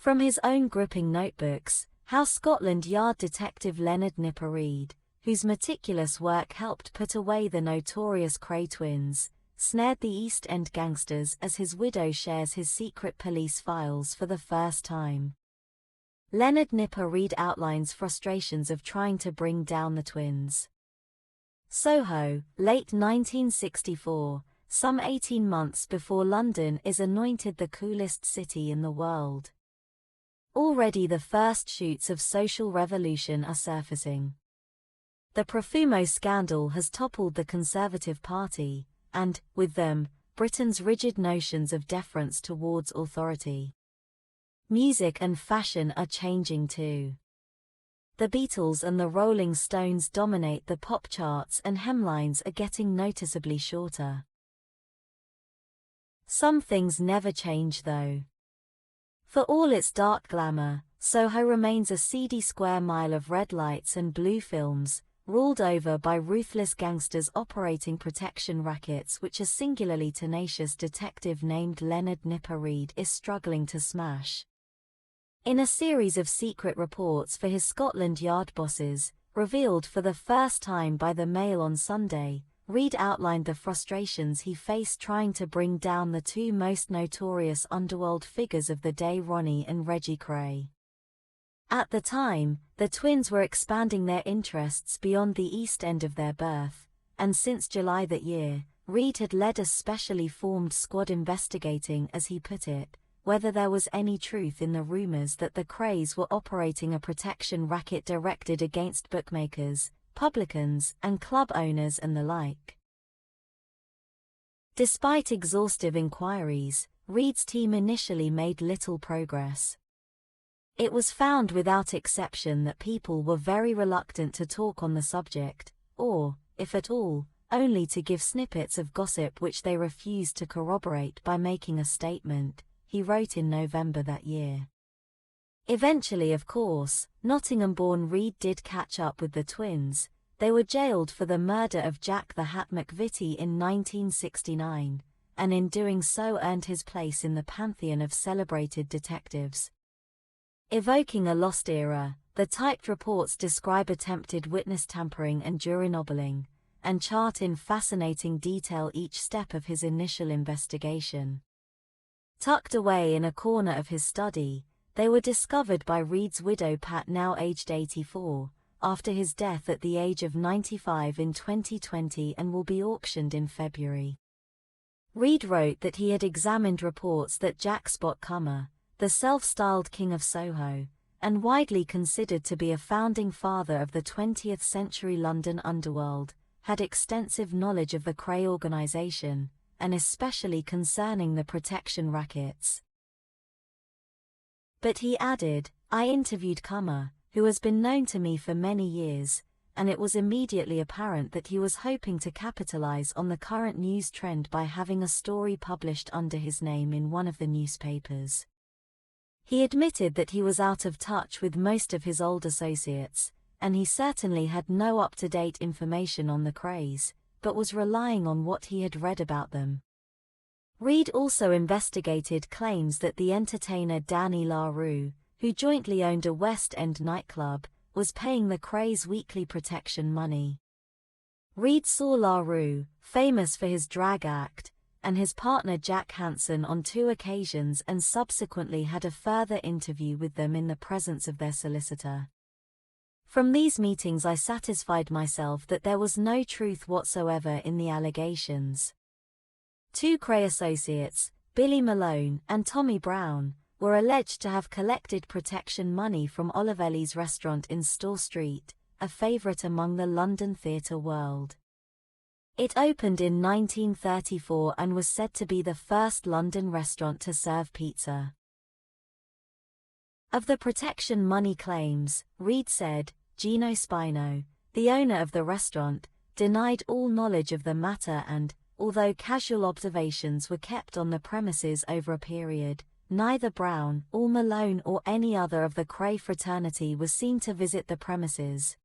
From his own gripping notebooks, how Scotland Yard detective Leonard Nipper Reid, whose meticulous work helped put away the notorious Kray twins, snared the East End gangsters as his widow shares his secret police files for the first time. Leonard Nipper Reid outlines frustrations of trying to bring down the twins. Soho, late 1964, some 18 months before London is anointed the coolest city in the world. Already the first shoots of social revolution are surfacing. The Profumo scandal has toppled the Conservative Party, and, with them, Britain's rigid notions of deference towards authority. Music and fashion are changing too. The Beatles and the Rolling Stones dominate the pop charts and hemlines are getting noticeably shorter. Some things never change though. For all its dark glamour, Soho remains a seedy square mile of red lights and blue films, ruled over by ruthless gangsters operating protection rackets which a singularly tenacious detective named Leonard Nipper Reid is struggling to smash. In a series of secret reports for his Scotland Yard bosses, revealed for the first time by the Mail on Sunday, Reid outlined the frustrations he faced trying to bring down the two most notorious underworld figures of the day, Ronnie and Reggie Kray. At the time, the twins were expanding their interests beyond the East End of their birth, and since July that year, Reid had led a specially formed squad investigating, as he put it, whether there was any truth in the rumors that the Krays were operating a protection racket directed against bookmakers, publicans, and club owners and the like. Despite exhaustive inquiries, Reid's team initially made little progress. It was found without exception that people were very reluctant to talk on the subject, or, if at all, only to give snippets of gossip which they refused to corroborate by making a statement, he wrote in November that year. Eventually, of course, Nottingham-born Reid did catch up with the twins. They were jailed for the murder of Jack the Hat McVitie in 1969, and in doing so earned his place in the pantheon of celebrated detectives. Evoking a lost era, the typed reports describe attempted witness tampering and jury nobbling, and chart in fascinating detail each step of his initial investigation. Tucked away in a corner of his study, they were discovered by Reid's widow Pat, now aged 84, after his death at the age of 95 in 2020, and will be auctioned in February. Reid wrote that he had examined reports that Jack Spot Comer, the self-styled king of Soho, and widely considered to be a founding father of the 20th century London underworld, had extensive knowledge of the Kray organization, and especially concerning the protection rackets. But he added, "I interviewed Comer, who has been known to me for many years, and it was immediately apparent that he was hoping to capitalize on the current news trend by having a story published under his name in one of the newspapers." He admitted that he was out of touch with most of his old associates, and he certainly had no up-to-date information on the Krays, but was relying on what he had read about them. Reid also investigated claims that the entertainer Danny LaRue, who jointly owned a West End nightclub, was paying the Krays weekly protection money. Reid saw LaRue, famous for his drag act, and his partner Jack Hansen on 2 occasions, and subsequently had a further interview with them in the presence of their solicitor. "From these meetings I satisfied myself that there was no truth whatsoever in the allegations." 2 Kray associates, Billy Malone and Tommy Brown, were alleged to have collected protection money from Olivelli's restaurant in Store Street, a favourite among the London theatre world. It opened in 1934 and was said to be the first London restaurant to serve pizza. Of the protection money claims, Reid said, Gino Spino, the owner of the restaurant, denied all knowledge of the matter and, although casual observations were kept on the premises over a period, neither Brown or Malone or any other of the Kray fraternity was seen to visit the premises.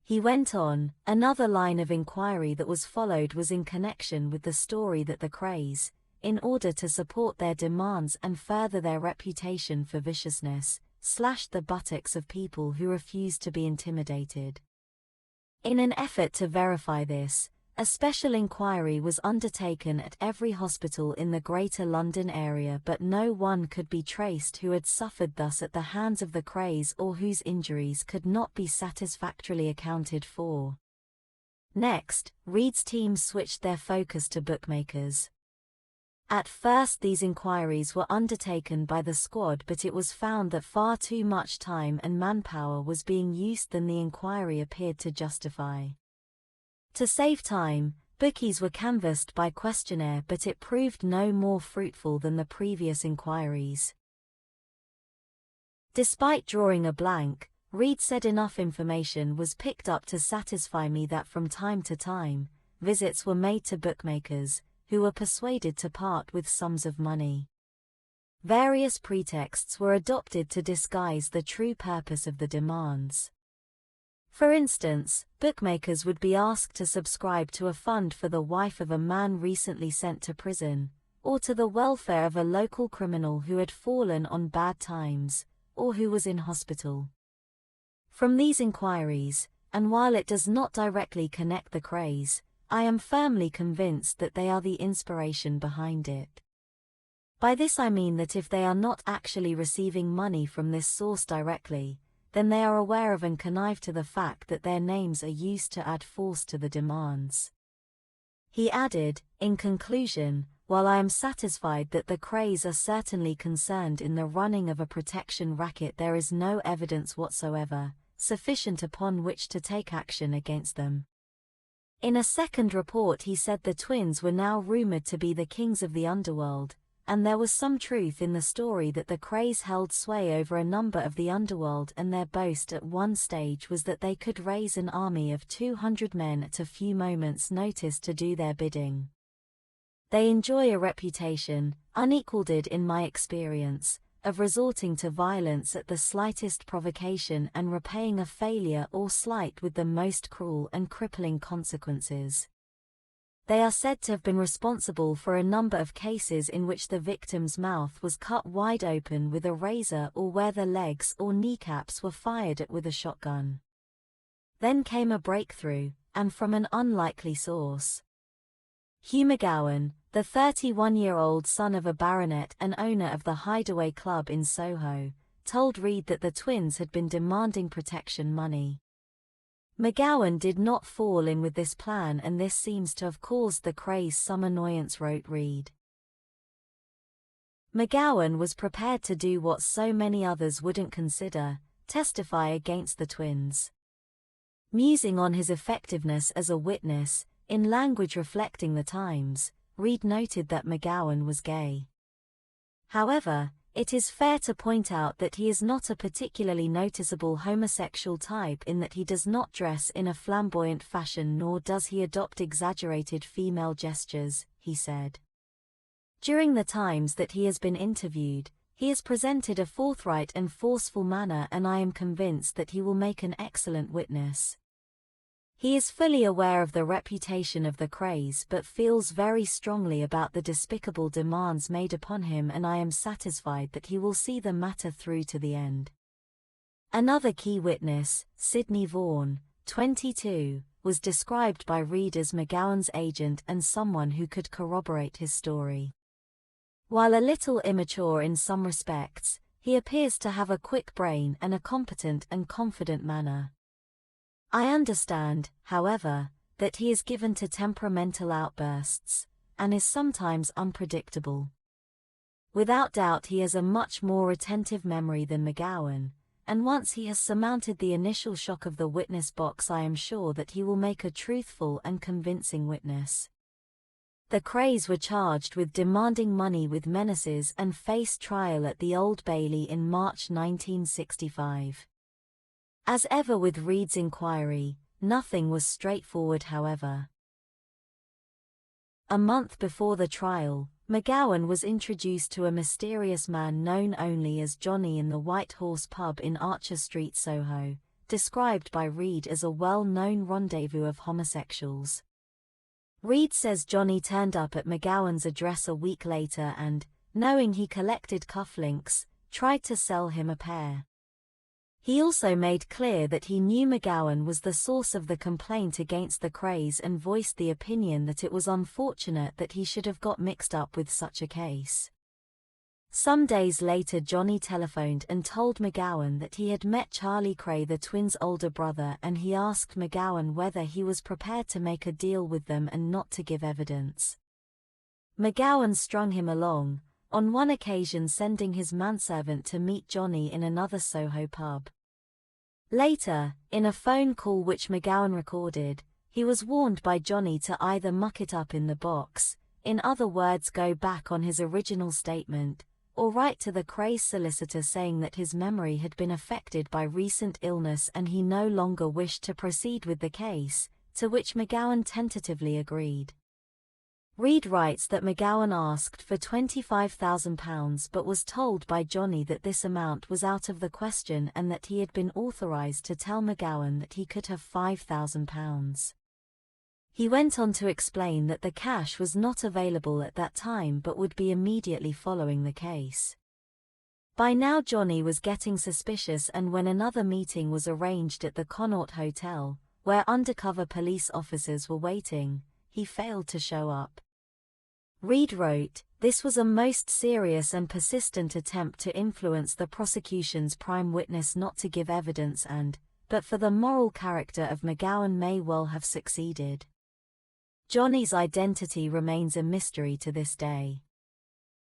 He went on, another line of inquiry that was followed was in connection with the story that the Krays, in order to support their demands and further their reputation for viciousness, slashed the buttocks of people who refused to be intimidated. In an effort to verify this, a special inquiry was undertaken at every hospital in the Greater London area, but no one could be traced who had suffered thus at the hands of the Krays or whose injuries could not be satisfactorily accounted for. Next, Reed's team switched their focus to bookmakers. At first these inquiries were undertaken by the squad, but it was found that far too much time and manpower was being used than the inquiry appeared to justify. To save time, bookies were canvassed by questionnaire, but it proved no more fruitful than the previous inquiries. Despite drawing a blank, Reed said enough information was picked up to satisfy me that from time to time, visits were made to bookmakers, who were persuaded to part with sums of money. Various pretexts were adopted to disguise the true purpose of the demands. For instance, bookmakers would be asked to subscribe to a fund for the wife of a man recently sent to prison, or to the welfare of a local criminal who had fallen on bad times, or who was in hospital. From these inquiries, and while it does not directly connect the Krays, I am firmly convinced that they are the inspiration behind it. By this I mean that if they are not actually receiving money from this source directly, then they are aware of and connive to the fact that their names are used to add force to the demands. He added, in conclusion, while I am satisfied that the Krays are certainly concerned in the running of a protection racket, there is no evidence whatsoever sufficient upon which to take action against them. In a second report he said the twins were now rumored to be the kings of the underworld, and there was some truth in the story that the Krays held sway over a number of the underworld, and their boast at one stage was that they could raise an army of 200 men at a few moments' notice to do their bidding. They enjoy a reputation, unequaled in my experience, of resorting to violence at the slightest provocation and repaying a failure or slight with the most cruel and crippling consequences. They are said to have been responsible for a number of cases in which the victim's mouth was cut wide open with a razor, or where the legs or kneecaps were fired at with a shotgun. Then came a breakthrough, and from an unlikely source. Hugh McGowan, the 31-year-old son of a baronet and owner of the Hideaway Club in Soho, told Reed that the twins had been demanding protection money. McGowan did not fall in with this plan, and this seems to have caused the Krays some annoyance, wrote Reed. McGowan was prepared to do what so many others wouldn't consider, testify against the twins. Musing on his effectiveness as a witness, in language reflecting the times, Reed noted that McGowan was gay. However, it is fair to point out that he is not a particularly noticeable homosexual type, in that he does not dress in a flamboyant fashion, nor does he adopt exaggerated female gestures, he said. During the times that he has been interviewed, he has presented a forthright and forceful manner, and I am convinced that he will make an excellent witness. He is fully aware of the reputation of the Krays, but feels very strongly about the despicable demands made upon him, and I am satisfied that he will see the matter through to the end. Another key witness, Sidney Vaughan, 22, was described by Reed as McGowan's agent and someone who could corroborate his story. While a little immature in some respects, he appears to have a quick brain and a competent and confident manner. I understand, however, that he is given to temperamental outbursts, and is sometimes unpredictable. Without doubt he has a much more retentive memory than McGowan, and once he has surmounted the initial shock of the witness box, I am sure that he will make a truthful and convincing witness. The Krays were charged with demanding money with menaces and faced trial at the Old Bailey in March 1965. As ever with Reed's inquiry, nothing was straightforward, however. A month before the trial, McGowan was introduced to a mysterious man known only as Johnny in the White Horse pub in Archer Street, Soho, described by Reed as a well-known rendezvous of homosexuals. Reed says Johnny turned up at McGowan's address a week later and, knowing he collected cufflinks, tried to sell him a pair. He also made clear that he knew McGowan was the source of the complaint against the Krays and voiced the opinion that it was unfortunate that he should have got mixed up with such a case. Some days later, Johnny telephoned and told McGowan that he had met Charlie Kray, the twins' older brother, and he asked McGowan whether he was prepared to make a deal with them and not to give evidence. McGowan strung him along, on one occasion sending his manservant to meet Johnny in another Soho pub. Later, in a phone call which McGowan recorded, he was warned by Johnny to either muck it up in the box, in other words go back on his original statement, or write to the Krays solicitor saying that his memory had been affected by recent illness and he no longer wished to proceed with the case, to which McGowan tentatively agreed. Reed writes that McGowan asked for £25,000 but was told by Johnny that this amount was out of the question and that he had been authorized to tell McGowan that he could have £5,000. He went on to explain that the cash was not available at that time but would be immediately following the case. By now Johnny was getting suspicious, and when another meeting was arranged at the Connaught Hotel, where undercover police officers were waiting, he failed to show up. Reed wrote, "This was a most serious and persistent attempt to influence the prosecution's prime witness not to give evidence and, but for the moral character of McGowan, may well have succeeded." Johnny's identity remains a mystery to this day.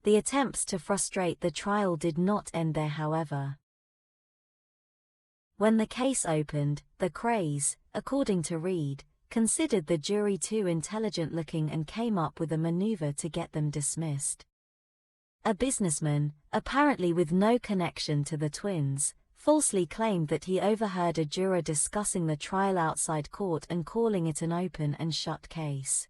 The attempts to frustrate the trial did not end there, however. When the case opened, the Krays, according to Reed, considered the jury too intelligent-looking and came up with a maneuver to get them dismissed. A businessman, apparently with no connection to the twins, falsely claimed that he overheard a juror discussing the trial outside court and calling it an open and shut case.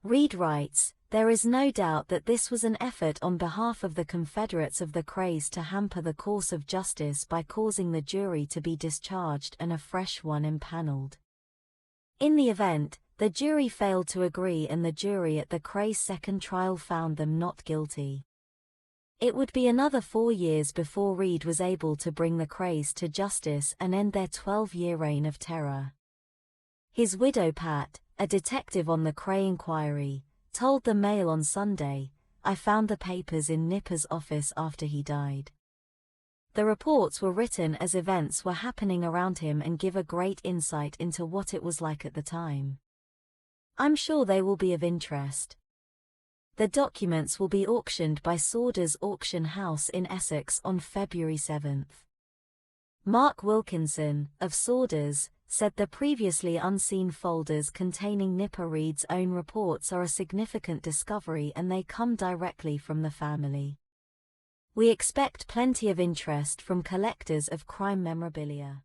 Reed writes, "There is no doubt that this was an effort on behalf of the confederates of the Krays to hamper the course of justice by causing the jury to be discharged and a fresh one impaneled. In the event, the jury failed to agree and the jury at the Krays' second trial found them not guilty. It would be another 4 years before Reed was able to bring the Krays to justice and end their 12-year reign of terror." His widow Pat, a detective on the Kray inquiry, told the Mail on Sunday, "I found the papers in Nipper's office after he died. The reports were written as events were happening around him and give a great insight into what it was like at the time. I'm sure they will be of interest." The documents will be auctioned by Saunders Auction House in Essex on February 7. Mark Wilkinson, of Saunders, said the previously unseen folders containing Nipper Reed's own reports are a significant discovery and they come directly from the family. "We expect plenty of interest from collectors of crime memorabilia."